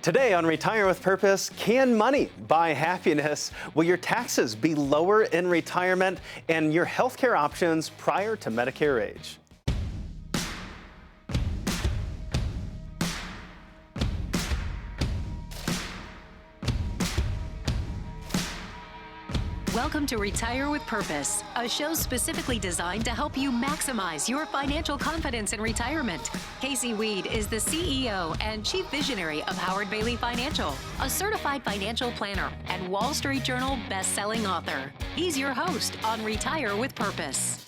Today on Retire with Purpose, can money buy happiness? Will your taxes be lower in retirement? And your healthcare options prior to Medicare age? Welcome to Retire with Purpose, a show specifically designed to help you maximize your financial confidence in retirement. Casey Weed is the CEO and Chief Visionary of Howard Bailey Financial, a certified financial planner and Wall Street Journal best-selling author. He's your host on Retire with Purpose.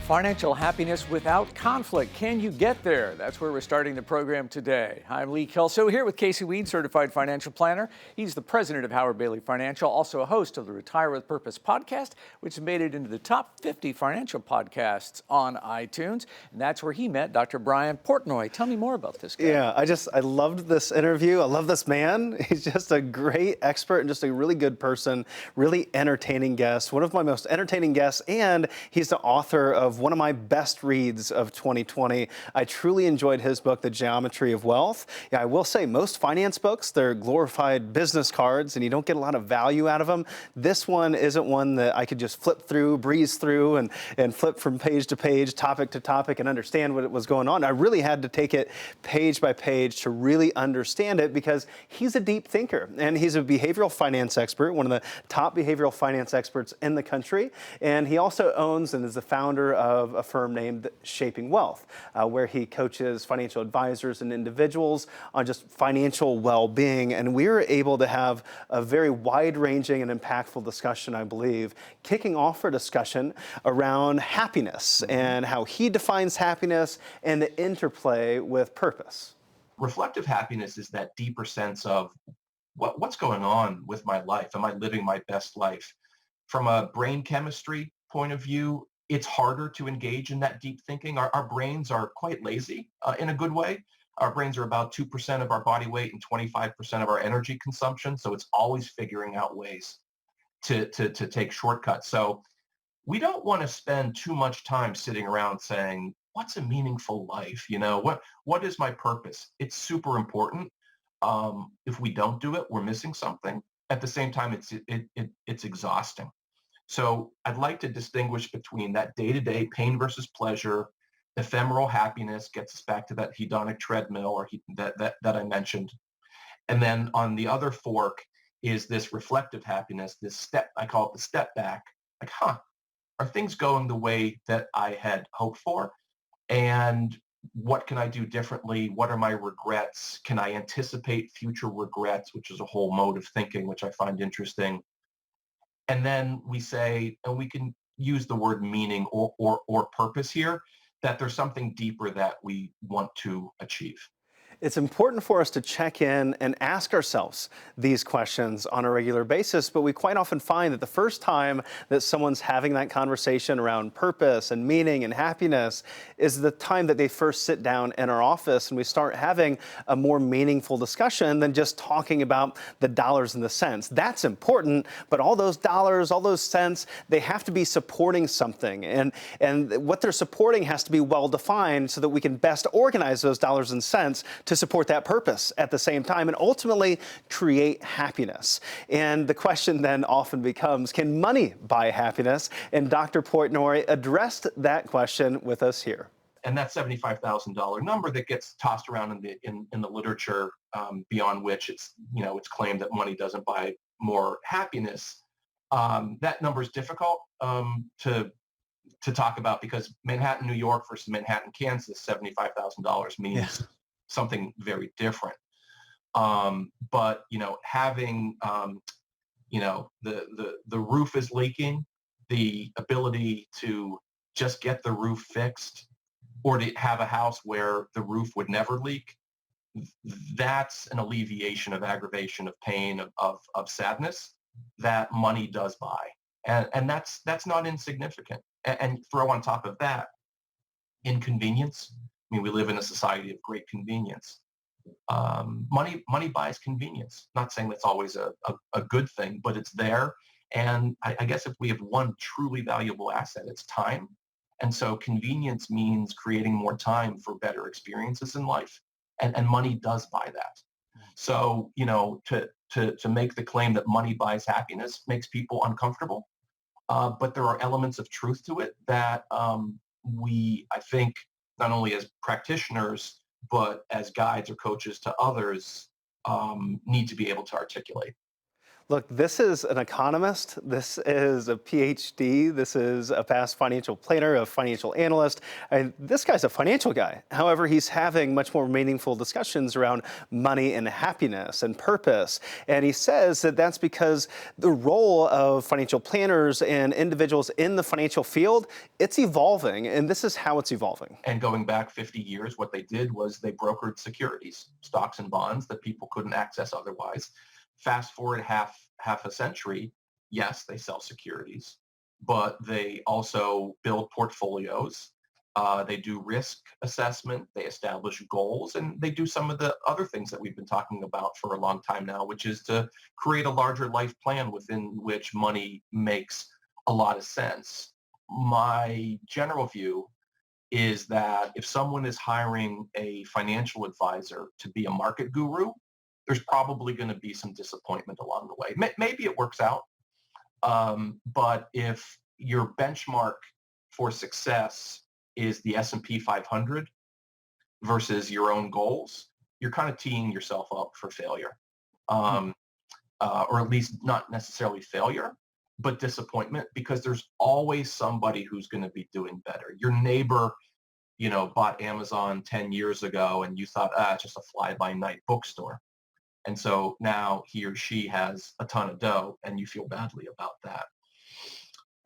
Financial happiness without conflict. Can you get there? That's where we're starting the program today. I'm Lee Kelso here with Casey Weed, certified financial planner. He's the president of Howard Bailey Financial, also a host of the Retire with Purpose podcast, which made it into the top 50 financial podcasts on iTunes. And that's where he met Dr. Brian Portnoy. Tell me more about this guy. Yeah, I loved this interview. I love this man. He's just a great expert and just a really good person, really entertaining guest, one of my most entertaining guests, and he's the author of one of my best reads of 2020. I truly enjoyed his book, The Geometry of Wealth. Yeah, I will say most finance books, they're glorified business cards and you don't get a lot of value out of them. This one isn't one that I could just flip through, breeze through and flip from page to page, topic to topic and understand what was going on. I really had to take it page by page to really understand it because he's a deep thinker and he's a behavioral finance expert, one of the top behavioral finance experts in the country. And he also owns and is the founder of a firm named Shaping Wealth, where he coaches financial advisors and individuals on just financial well-being. And we were able to have a very wide-ranging and impactful discussion, I believe, kicking off our discussion around happiness and how he defines happiness and the interplay with purpose. Reflective happiness is that deeper sense of what's going on with my life? Am I living my best life? From a brain chemistry point of view, it's harder to engage in that deep thinking. Our brains are quite lazy in a good way. Our brains are about 2% of our body weight and 25% of our energy consumption. So it's always figuring out ways to take shortcuts. So we don't want to spend too much time sitting around saying, what's a meaningful life? You know, what is my purpose? It's super important. If we don't do it, we're missing something. At the same time, it's exhausting. So I'd like to distinguish between that day-to-day pain versus pleasure, ephemeral happiness gets us back to that hedonic treadmill or that I mentioned. And then on the other fork is this reflective happiness, this step, I call it the step back, like, are things going the way that I had hoped for? And what can I do differently? What are my regrets? Can I anticipate future regrets, which is a whole mode of thinking, which I find interesting. And then we say, and we can use the word meaning or purpose here, that there's something deeper that we want to achieve. It's important for us to check in and ask ourselves these questions on a regular basis, but we quite often find that the first time that someone's having that conversation around purpose and meaning and happiness is the time that they first sit down in our office and we start having a more meaningful discussion than just talking about the dollars and the cents. That's important, but all those dollars, all those cents, they have to be supporting something. And what they're supporting has to be well defined so that we can best organize those dollars and cents to support that purpose at the same time and ultimately create happiness. And the question then often becomes, can money buy happiness? And Dr. Portnoy addressed that question with us here. And that $75,000 number that gets tossed around in the literature, beyond which it's claimed that money doesn't buy more happiness. That number is difficult to talk about because Manhattan, New York versus Manhattan, Kansas, $75,000 means something very different. But having the roof is leaking, the ability to just get the roof fixed, or to have a house where the roof would never leak, that's an alleviation of aggravation, of pain, of sadness that money does buy. And that's not insignificant. And throw on top of that inconvenience. I mean, we live in a society of great convenience. Money buys convenience. Not saying that's always a good thing, but it's there. And I guess if we have one truly valuable asset, it's time. And so convenience means creating more time for better experiences in life. And money does buy that. So, to make the claim that money buys happiness makes people uncomfortable. But there are elements of truth to it that I think, not only as practitioners, but as guides or coaches to others, need to be able to articulate. Look, this is an economist. This is a PhD. This is a past financial planner, a financial analyst. And this guy's a financial guy. However, he's having much more meaningful discussions around money and happiness and purpose. And he says that that's because the role of financial planners and individuals in the financial field, it's evolving. And this is how it's evolving. And going back 50 years, what they did was they brokered securities, stocks and bonds that people couldn't access otherwise. Fast forward half a century, yes, they sell securities, but they also build portfolios. They do risk assessment, they establish goals, and they do some of the other things that we've been talking about for a long time now, which is to create a larger life plan within which money makes a lot of sense. My general view is that if someone is hiring a financial advisor to be a market guru, there's probably going to be some disappointment along the way. Maybe it works out, but if your benchmark for success is the S&P 500 versus your own goals, you're kind of teeing yourself up for failure, or at least not necessarily failure, but disappointment, because there's always somebody who's going to be doing better. Your neighbor, bought Amazon 10 years ago, and you thought, it's just a fly-by-night bookstore. And so now he or she has a ton of dough and you feel badly about that.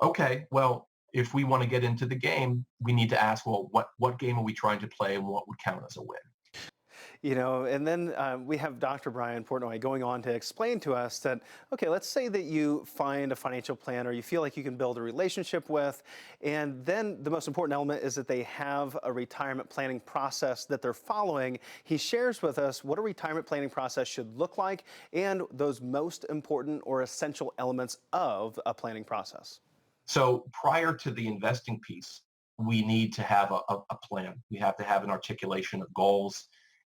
Okay, well, if we want to get into the game, we need to ask, well, what game are we trying to play and what would count as a win? And then we have Dr. Brian Portnoy going on to explain to us that, okay, let's say that you find a financial planner you feel like you can build a relationship with, and then the most important element is that they have a retirement planning process that they're following. He shares with us what a retirement planning process should look like and those most important or essential elements of a planning process. So prior to the investing piece, we need to have a plan. We have to have an articulation of goals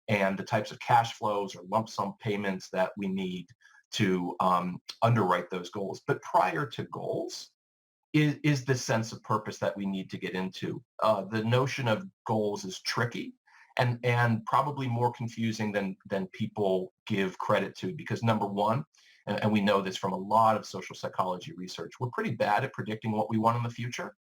and the types of cash flows or lump sum payments that we need to underwrite those goals. But prior to goals is the sense of purpose that we need to get into. The notion of goals is tricky and probably more confusing than people give credit to, because number one, and we know this from a lot of social psychology research, we're pretty bad at predicting what we want in the future.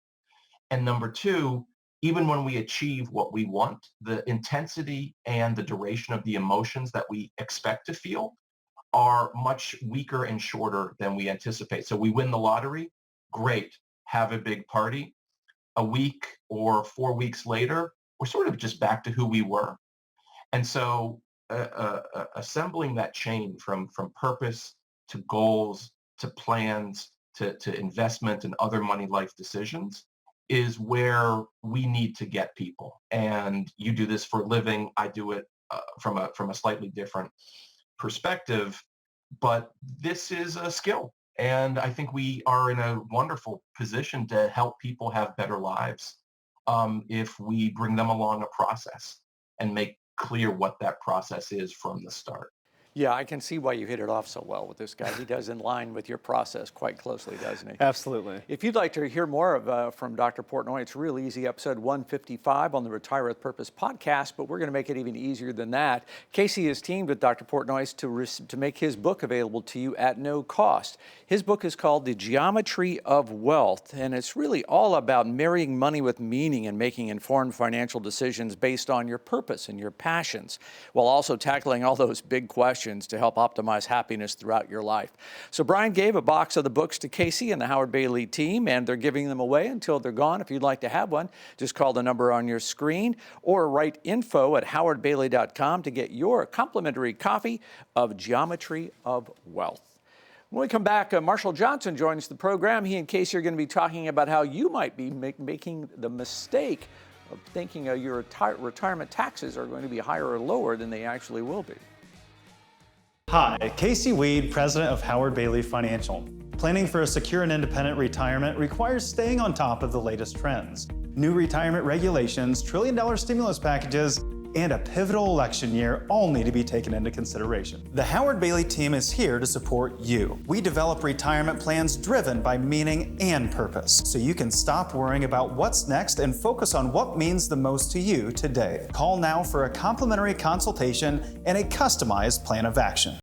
And number two, even when we achieve what we want, the intensity and the duration of the emotions that we expect to feel are much weaker and shorter than we anticipate. So we win the lottery, great, have a big party. A week or 4 weeks later, we're sort of just back to who we were. And so assembling that chain from purpose to goals to plans to investment and other money life decisions is where we need to get people. And you do this for a living. I do it from a slightly different perspective, but this is a skill. And I think we are in a wonderful position to help people have better lives if we bring them along a process and make clear what that process is from the start. Yeah, I can see why you hit it off so well with this guy. He does in line with your process quite closely, doesn't he? Absolutely. If you'd like to hear more from Dr. Portnoy, it's real easy. Episode 155 on the Retire with Purpose podcast, but we're going to make it even easier than that. Casey has teamed with Dr. Portnoy to make his book available to you at no cost. His book is called The Geometry of Wealth, and it's really all about marrying money with meaning and making informed financial decisions based on your purpose and your passions, while also tackling all those big questions to help optimize happiness throughout your life. So Brian gave a box of the books to Casey and the Howard Bailey team, and they're giving them away until they're gone. If you'd like to have one, just call the number on your screen or write info@howardbailey.com to get your complimentary copy of Geometry of Wealth. When we come back, Marshall Johnson joins the program. He and Casey are going to be talking about how you might be making the mistake of thinking your retirement taxes are going to be higher or lower than they actually will be. Hi, Casey Weed, president of Howard Bailey Financial. Planning for a secure and independent retirement requires staying on top of the latest trends. New retirement regulations, trillion-dollar stimulus packages, and a pivotal election year all need to be taken into consideration. The Howard Bailey team is here to support you. We develop retirement plans driven by meaning and purpose, so you can stop worrying about what's next and focus on what means the most to you today. Call now for a complimentary consultation and a customized plan of action.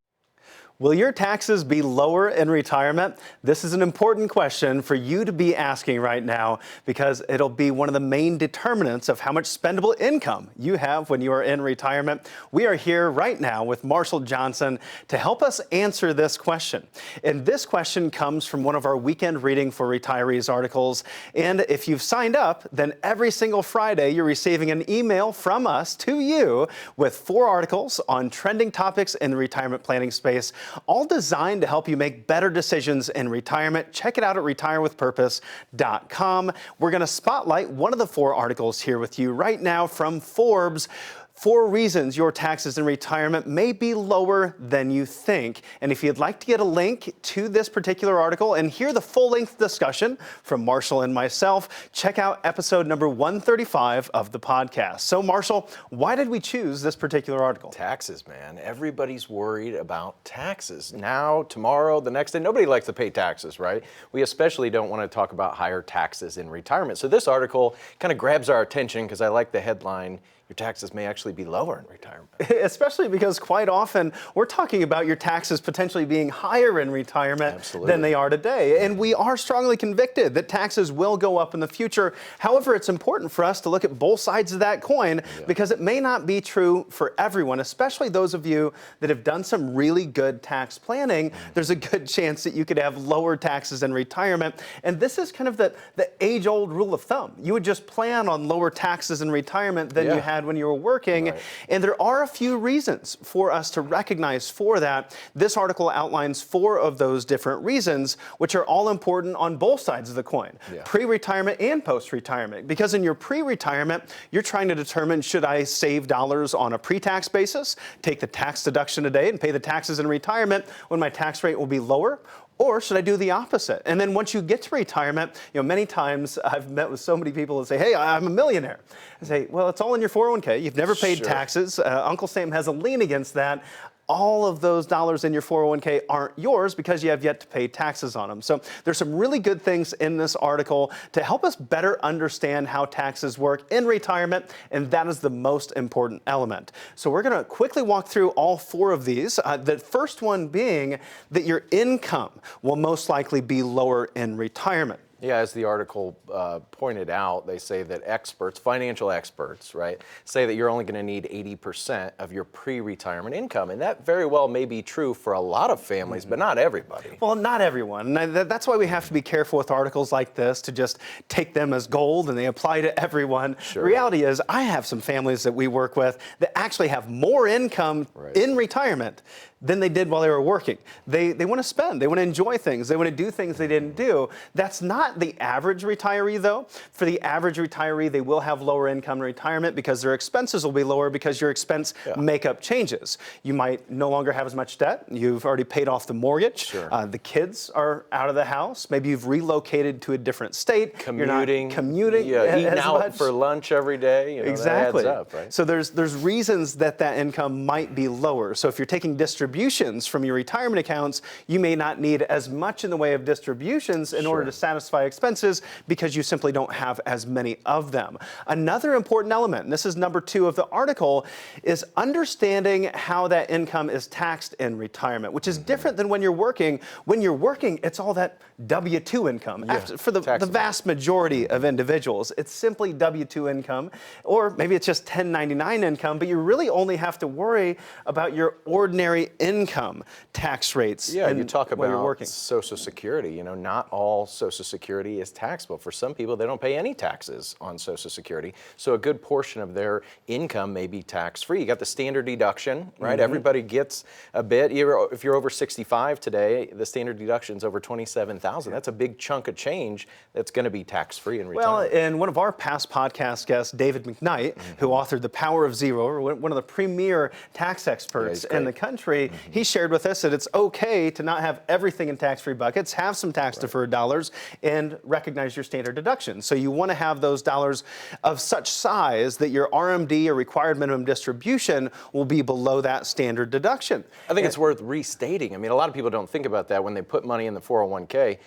Will your taxes be lower in retirement? This is an important question for you to be asking right now because it'll be one of the main determinants of how much spendable income you have when you are in retirement. We are here right now with Marshall Johnson to help us answer this question. And this question comes from one of our Weekend Reading for Retirees articles. And if you've signed up, then every single Friday you're receiving an email from us to you with 4 articles on trending topics in the retirement planning space, all designed to help you make better decisions in retirement. Check it out at retirewithpurpose.com. We're going to spotlight one of the 4 articles here with you right now from Forbes. 4 reasons your taxes in retirement may be lower than you think. And if you'd like to get a link to this particular article and hear the full-length discussion from Marshall and myself, check out episode number 135 of the podcast. So, Marshall, why did we choose this particular article? Taxes, man. Everybody's worried about taxes. Now, tomorrow, the next day. Nobody likes to pay taxes, right? We especially don't want to talk about higher taxes in retirement. So this article kind of grabs our attention because I like the headline, your taxes may actually be lower in retirement. Especially because quite often we're talking about your taxes potentially being higher in retirement than they are today. And we are strongly convicted that taxes will go up in the future. However, it's important for us to look at both sides of that coin because it may not be true for everyone, especially those of you that have done some really good tax planning. There's a good chance that you could have lower taxes in retirement. And this is kind of the age-old rule of thumb. You would just plan on lower taxes in retirement than you had when you were working. And there are a few reasons for us to recognize for that. This article outlines 4 of those different reasons, which are all important on both sides of the coin, pre-retirement and post-retirement. Because in your pre-retirement, you're trying to determine, should I save dollars on a pre-tax basis, take the tax deduction today and pay the taxes in retirement when my tax rate will be lower? Or should I do the opposite? And then once you get to retirement, many times I've met with so many people that say, hey, I'm a millionaire. I say, well, it's all in your 401k. You've never paid taxes. Uncle Sam has a lien against that. All of those dollars in your 401k aren't yours because you have yet to pay taxes on them. So there's some really good things in this article to help us better understand how taxes work in retirement, and that is the most important element. So we're going to quickly walk through all 4 of these. The first one being that your income will most likely be lower in retirement. Yeah, as the article pointed out, they say that experts, financial experts, right, say that you're only going to need 80% of your pre-retirement income. And that very well may be true for a lot of families, but not everybody. Well, not everyone. And that's why we have to be careful with articles like this to just take them as gold and they apply to everyone. The reality is I have some families that we work with that actually have more income in retirement than they did while they were working. They want to spend, they want to enjoy things, they want to do things they didn't do. That's not the average retiree though. For the average retiree, they will have lower income in retirement because their expenses will be lower because your expense makeup changes. You might no longer have as much debt. You've already paid off the mortgage. The kids are out of the house. Maybe you've relocated to a different state. Commuting. You're not commuting eating out much for lunch every day. Exactly. That adds up, right? So there's reasons that income might be lower. So if you're taking distributions from your retirement accounts, you may not need as much in the way of distributions in order to satisfy expenses because you simply don't have as many of them. Another important element, and this is number 2 of the article, is understanding how that income is taxed in retirement, which is different than when you're working. When you're working, it's all that W-2 income. For the vast majority of individuals, it's simply W-2 income, or maybe it's just 1099 income, but you really only have to worry about your ordinary income tax rates. You talk about you're working. Social Security. Not all Social Security is taxable. For some people, they don't pay any taxes on Social Security. So a good portion of their income may be tax-free. You got the standard deduction, right? Everybody gets a bit. If you're over 65 today, the standard deduction is over $27,000. That's a big chunk of change that's going to be tax-free in retirement. Well, and one of our past podcast guests, David McKnight, who authored The Power of Zero, one of the premier tax experts in the country, he shared with us that it's okay to not have everything in tax-free buckets, have some tax-deferred dollars, and recognize your standard deduction. So you want to have those dollars of such size that your RMD or required minimum distribution will be below that standard deduction. I think it's worth restating. I mean, a lot of people don't think about that when they put money in the 401k.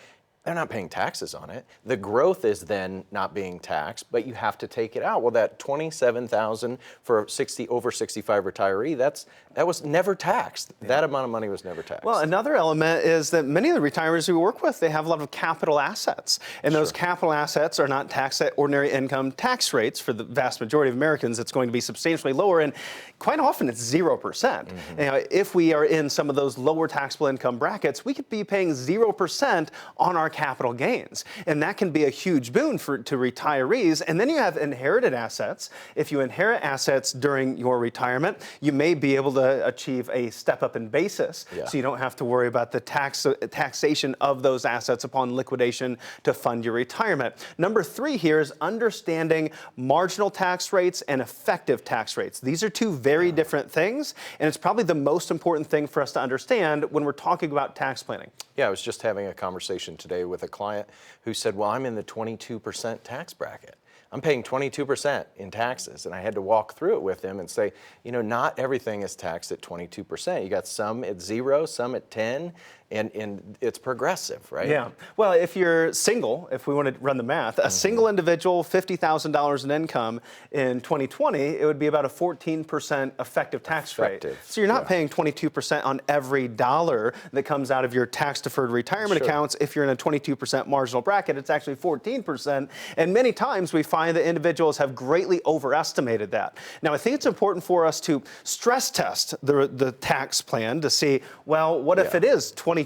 They're not paying taxes on it. The growth is then not being taxed, but you have to take it out. Well, that $27,000 for a over 65 retiree, that was never taxed. Yeah. That amount of money was never taxed. Well, another element is that many of the retirees we work with, they have a lot of capital assets. And those capital assets are not taxed at ordinary income tax rates. For the vast majority of Americans, it's going to be substantially lower. And quite often it's 0%. You know, if we are in some of those lower taxable income brackets, we could be paying 0% on our capital gains. And that can be a huge boon to retirees. And then you have inherited assets. If you inherit assets during your retirement, you may be able to achieve a step up in basis. So you don't have to worry about the taxation of those assets upon liquidation to fund your retirement. Number 3 here is understanding marginal tax rates and effective tax rates. These are two very different things, and it's probably the most important thing for us to understand when we're talking about tax planning. Yeah, I was just having a conversation today with a client who said, well, I'm in the 22% tax bracket. I'm paying 22% in taxes. And I had to walk through it with him and say, you know, not everything is taxed at 22%. You got some at 0, some at 10, and it's progressive, right? Yeah. Well, if you're single, if we want to run the math, a single individual, $50,000 in income in 2020, it would be about a 14% effective tax rate. So you're not paying 22% on every dollar that comes out of your tax-deferred retirement accounts. If you're in a 22% marginal bracket, it's actually 14%. And many times we find that individuals have greatly overestimated that. Now, I think it's important for us to stress test the tax plan to see, well, what if it is 22%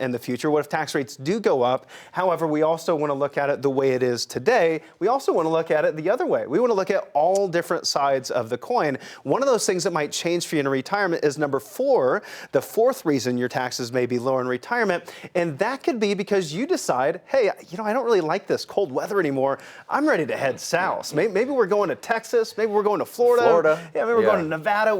in the future? What if tax rates do go up? However, we also want to look at it the way it is today. We also want to look at it the other way. We want to look at all different sides of the coin. One of those things that might change for you in retirement is number 4, the 4th reason your taxes may be lower in retirement. And that could be because you decide, hey, you know, I don't really like this cold weather anymore. I'm ready to head south. Maybe we're going to Texas. Maybe we're going to Florida. Yeah, maybe we're going to Nevada.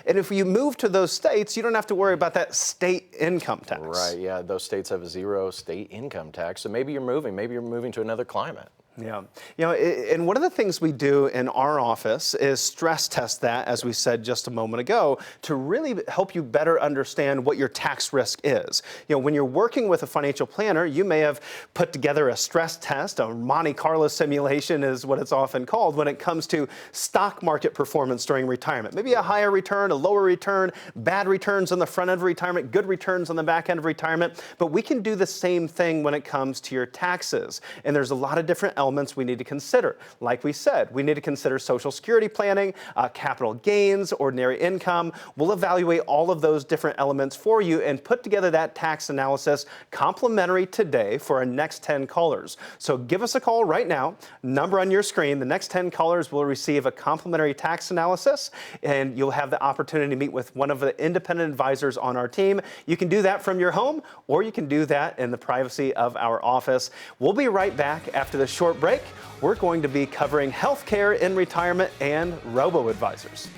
And if you move to those states, you don't have to worry about that state income tax. Right, yeah, those states have a 0 state income tax, so maybe you're moving to another climate. Yeah. You know, and one of the things we do in our office is stress test that, as we said just a moment ago, to really help you better understand what your tax risk is. You know, when you're working with a financial planner, you may have put together a stress test, a Monte Carlo simulation is what it's often called, when it comes to stock market performance during retirement. Maybe a higher return, a lower return, bad returns on the front end of retirement, good returns on the back end of retirement. But we can do the same thing when it comes to your taxes. And there's a lot of different elements we need to consider. Like we said, we need to consider Social Security planning, capital gains, ordinary income. We'll evaluate all of those different elements for you and put together that tax analysis complimentary today for our next 10 callers. So give us a call right now, number on your screen. The next 10 callers will receive a complimentary tax analysis, and you'll have the opportunity to meet with one of the independent advisors on our team. You can do that from your home, or you can do that in the privacy of our office. We'll be right back after the short break. We're going to be covering healthcare in retirement and Robo Advisors.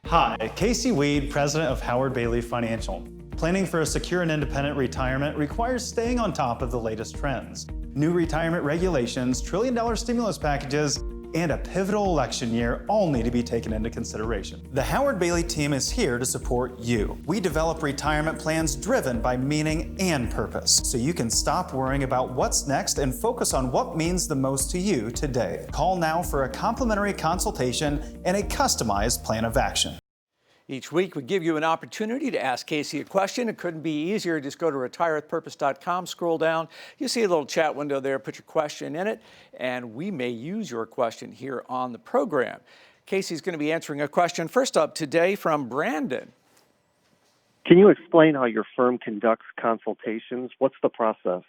Hi, Casey Weed, president of Howard Bailey Financial. Planning for a secure and independent retirement requires staying on top of the latest trends. New retirement regulations, trillion-dollar stimulus packages, and a pivotal election year all need to be taken into consideration. The Howard Bailey team is here to support you. We develop retirement plans driven by meaning and purpose, so you can stop worrying about what's next and focus on what means the most to you today. Call now for a complimentary consultation and a customized plan of action. Each week, we give you an opportunity to ask Casey a question. It couldn't be easier. Just go to retirewithpurpose.com, scroll down. You see a little chat window there. Put your question in it, and we may use your question here on the program. Casey's going to be answering a question first up today from Brandon. Can you explain how your firm conducts consultations? What's the process?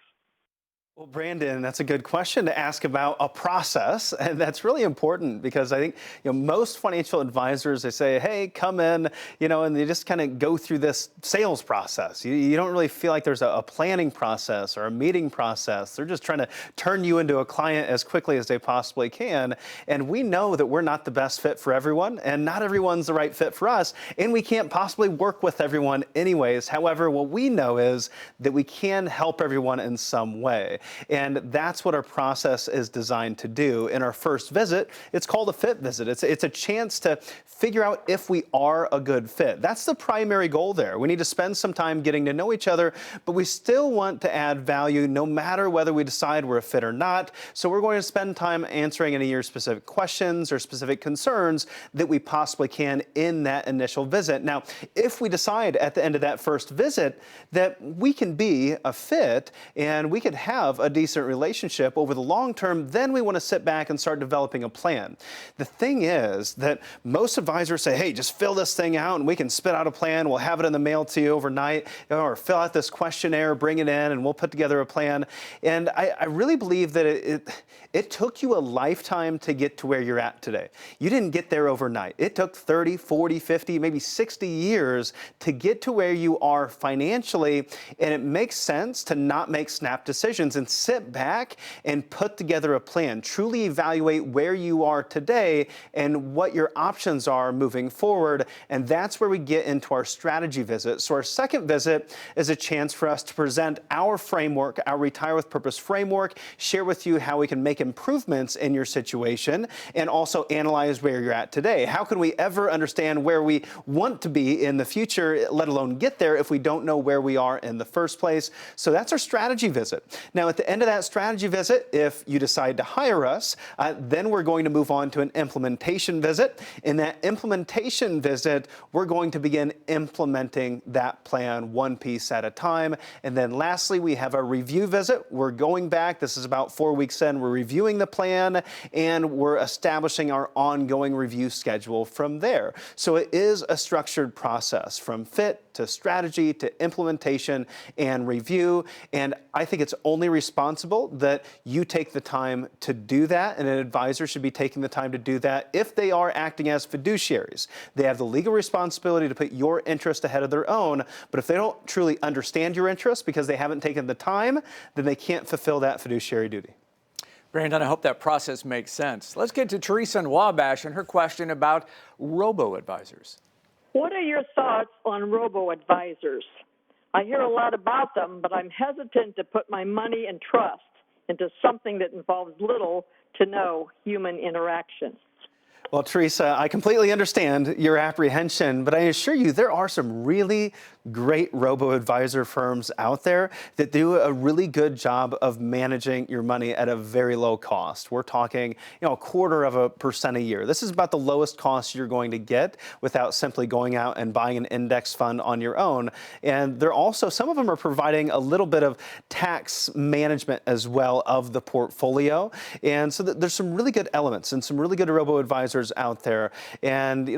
Well, Brandon, that's a good question to ask about a process, and that's really important because I think most financial advisors, they say, "Hey, come in," and they just kind of go through this sales process. You don't really feel like there's a planning process or a meeting process. They're just trying to turn you into a client as quickly as they possibly can, and we know that we're not the best fit for everyone, and not everyone's the right fit for us, and we can't possibly work with everyone anyways. However, what we know is that we can help everyone in some way. And that's what our process is designed to do. In our first visit, it's called a fit visit. It's a chance to figure out if we are a good fit. That's the primary goal there. We need to spend some time getting to know each other, but we still want to add value no matter whether we decide we're a fit or not. So we're going to spend time answering any of your specific questions or specific concerns that we possibly can in that initial visit. Now, if we decide at the end of that first visit that we can be a fit and we could have a decent relationship over the long term, then we want to sit back and start developing a plan. The thing is that most advisors say, "Hey, just fill this thing out and we can spit out a plan. We'll have it in the mail to you overnight, or fill out this questionnaire, bring it in, and we'll put together a plan." And I really believe that it took you a lifetime to get to where you're at today. You didn't get there overnight. It took 30, 40, 50, maybe 60 years to get to where you are financially, and it makes sense to not make snap decisions and sit back and put together a plan. Truly evaluate where you are today and what your options are moving forward, and that's where we get into our strategy visit. So our second visit is a chance for us to present our framework, our Retire with Purpose framework, share with you how we can make improvements in your situation, and also analyze where you're at today. How can we ever understand where we want to be in the future, let alone get there, if we don't know where we are in the first place? So that's our strategy visit. Now, at the end of that strategy visit, if you decide to hire us, then we're going to move on to an implementation visit. In that implementation visit, we're going to begin implementing that plan one piece at a time. And then lastly, we have a review visit. We're going back, this is about 4 weeks in, we're reviewing the plan and we're establishing our ongoing review schedule from there. So it is a structured process from fit to strategy to implementation and review. And I think it's only responsible that you take the time to do that, and an advisor should be taking the time to do that if they are acting as fiduciaries. They have the legal responsibility to put your interest ahead of their own, but if they don't truly understand your interest because they haven't taken the time, then they can't fulfill that fiduciary duty. Brandon, I hope that process makes sense. Let's get to Teresa in Wabash and her question about Robo Advisors. What are your thoughts on Robo Advisors? I hear a lot about them, but I'm hesitant to put my money and trust into something that involves little to no human interaction. Well, Teresa, I completely understand your apprehension, but I assure you there are some really great robo-advisor firms out there that do a really good job of managing your money at a very low cost. We're talking, 0.25% a year. This is about the lowest cost you're going to get without simply going out and buying an index fund on your own. And they're also, some of them are providing a little bit of tax management as well of the portfolio. And so there's some really good elements and some really good robo-advisors out there. And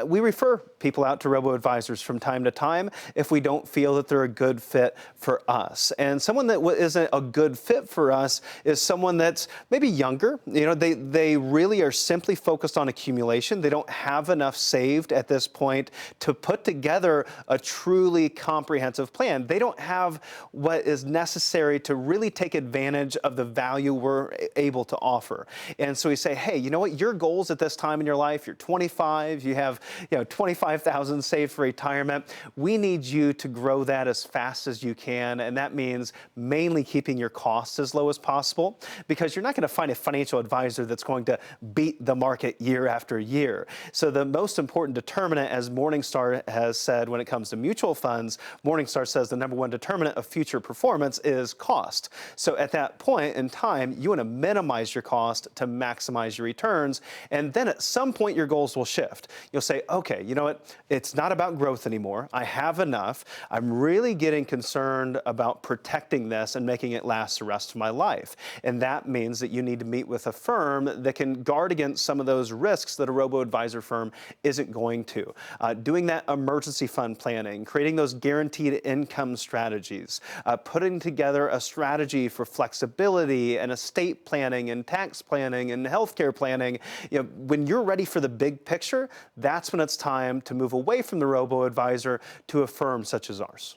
we refer people out to robo-advisors from time to time if we don't feel that they're a good fit for us. And someone that isn't a good fit for us is someone that's maybe younger. They really are simply focused on accumulation. They don't have enough saved at this point to put together a truly comprehensive plan. They don't have what is necessary to really take advantage of the value we're able to offer. And so we say, hey, you know what, your goals at this time in your life, you're 25, you have 25,000 saved for retirement. We need you to grow that as fast as you can, and that means mainly keeping your costs as low as possible, because you're not going to find a financial advisor that's going to beat the market year after year. So the most important determinant, as Morningstar has said when it comes to mutual funds, Morningstar says the number one determinant of future performance is cost. So at that point in time, you want to minimize your cost to maximize your returns, and then at some point your goals will shift. You'll say, okay, you know what? It's not about growth anymore. I have enough. I'm really getting concerned about protecting this and making it last the rest of my life. And that means that you need to meet with a firm that can guard against some of those risks that a robo-advisor firm isn't going to. Doing that emergency fund planning, creating those guaranteed income strategies, putting together a strategy for flexibility and estate planning and tax planning and healthcare planning. You know, when you're ready for the big picture, that's when it's time to move away from the robo-advisor to a firm such as ours.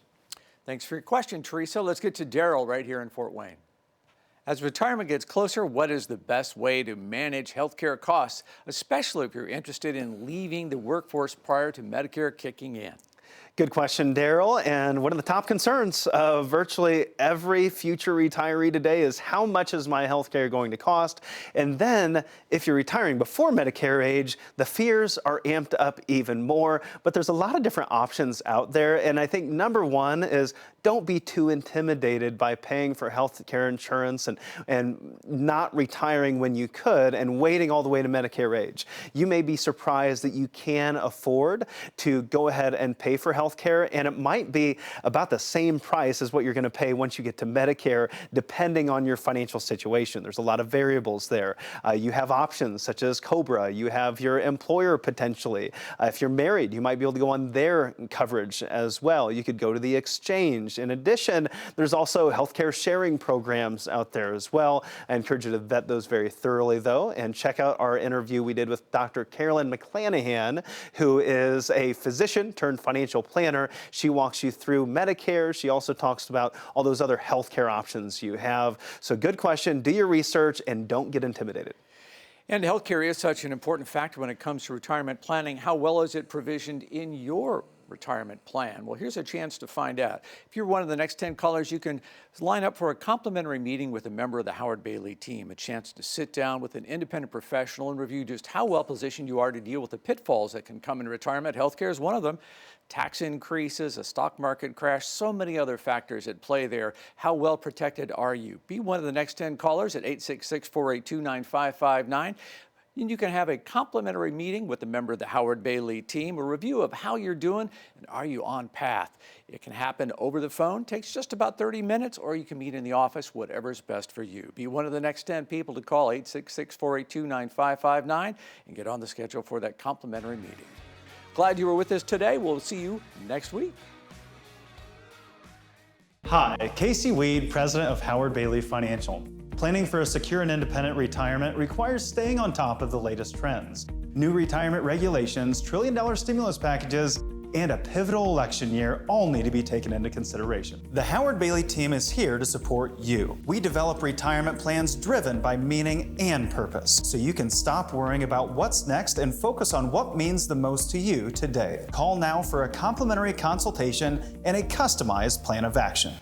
Thanks for your question, Teresa. Let's get to Daryl right here in Fort Wayne. As retirement gets closer, what is the best way to manage healthcare costs, especially if you're interested in leaving the workforce prior to Medicare kicking in? Good question, Daryl. And one of the top concerns of virtually every future retiree today is how much is my health care going to cost? And then if you're retiring before Medicare age, the fears are amped up even more. But there's a lot of different options out there. And I think number one is don't be too intimidated by paying for health care insurance and not retiring when you could and waiting all the way to Medicare age. You may be surprised that you can afford to go ahead and pay for health care, and it might be about the same price as what you're going to pay once you get to Medicare, depending on your financial situation. There's a lot of variables there. You have options such as COBRA. You have your employer potentially. If you're married, you might be able to go on their coverage as well. You could go to the exchange. In addition, there's also healthcare sharing programs out there as well. I encourage you to vet those very thoroughly, though, and check out our interview we did with Dr. Carolyn McClanahan, who is a physician turned financial planner. She walks you through Medicare. She also talks about all those other healthcare options you have. So good question. Do your research and don't get intimidated. And healthcare is such an important factor when it comes to retirement planning. How well is it provisioned in your retirement plan? Well, here's a chance to find out. If you're one of the next 10 callers, you can line up for a complimentary meeting with a member of the Howard Bailey team, a chance to sit down with an independent professional and review just how well positioned you are to deal with the pitfalls that can come in retirement. Healthcare is one of them. Tax increases, a stock market crash, so many other factors at play there. How well protected are you? Be one of the next 10 callers at 866-482-9559. And you can have a complimentary meeting with a member of the Howard Bailey team, a review of how you're doing and are you on path. It can happen over the phone, takes just about 30 minutes, or you can meet in the office, whatever's best for you. Be one of the next 10 people to call 866-482-9559 and get on the schedule for that complimentary meeting. Glad you were with us today. We'll see you next week. Hi, Casey Weed, president of Howard Bailey Financial. Planning for a secure and independent retirement requires staying on top of the latest trends. New retirement regulations, trillion-dollar stimulus packages, and a pivotal election year all need to be taken into consideration. The Howard Bailey team is here to support you. We develop retirement plans driven by meaning and purpose, so you can stop worrying about what's next and focus on what means the most to you today. Call now for a complimentary consultation and a customized plan of action.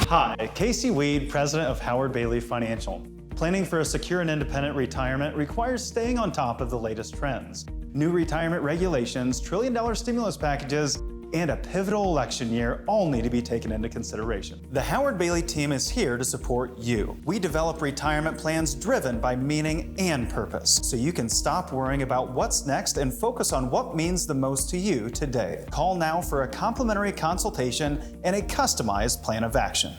Hi, Casey Weed, president of Howard Bailey Financial. Planning for a secure and independent retirement requires staying on top of the latest trends. New retirement regulations, trillion-dollar stimulus packages, and a pivotal election year all need to be taken into consideration. The Howard Bailey team is here to support you. We develop retirement plans driven by meaning and purpose, so you can stop worrying about what's next and focus on what means the most to you today. Call now for a complimentary consultation and a customized plan of action.